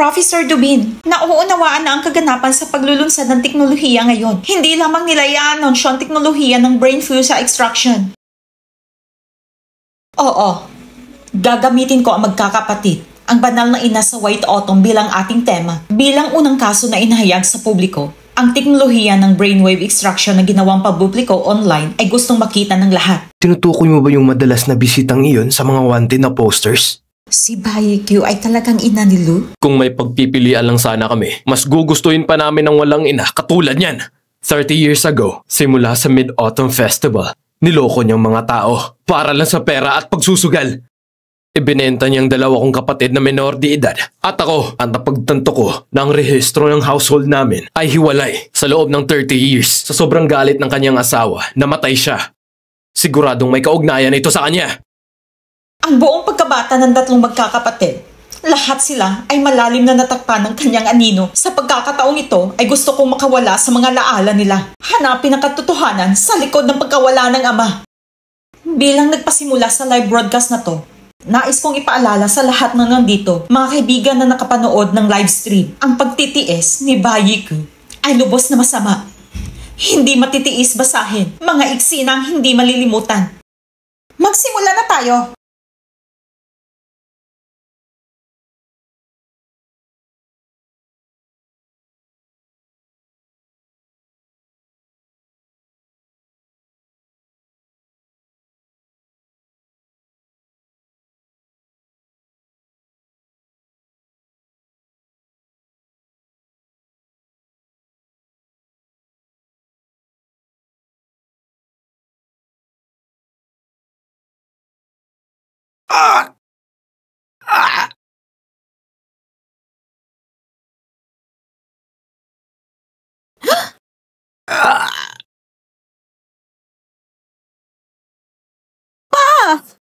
Professor Dubin, nauunawaan na ang kaganapan sa paglulunsad ng teknolohiya ngayon. Hindi lamang nila i-anunsyo ang teknolohiya ng brain fuse extraction. Oo, gagamitin ko ang magkakapatid, ang banal na ina sa White Autumn bilang ating tema. Bilang unang kaso na inahayag sa publiko, ang teknolohiya ng brainwave extraction na ginawang papubliko online ay gustong makita ng lahat. Tinutukoy mo ba yung madalas na bisitang iyon sa mga wanted na posters? Si Baikyu ay talagang ina ni Lou? Kung may pagpipilian lang sana kami, mas gugustuhin pa namin ng walang ina katulad niyan. 30 years ago, simula sa Mid-Autumn Festival, niloko niyang mga tao para lang sa pera at pagsusugal. Ibinenta niyang dalawa kong kapatid na menor de edad. At ako, ang napagtanto ko na ang rehistro ng household namin ay hiwalay sa loob ng 30 years. Sa sobrang galit ng kanyang asawa, namatay siya. Siguradong may kaugnayan ito sa kanya. Ang buong pagkabata ng tatlong magkakapatid, lahat sila ay malalim na natakpan ng kanyang anino. Sa pagkakataong ito ay gusto kong makawala sa mga laala nila. Hanapin ang katotohanan sa likod ng pagkawala ng ama. Bilang nagpasimula sa live broadcast na to, nais kong ipaalala sa lahat ng nandito, mga kaibigan na nakapanood ng live stream, ang pagtitiis ni Baikyu ay lubos na masama. Hindi matitiis basahin, mga iksinang hindi malilimutan. Magsimula na tayo!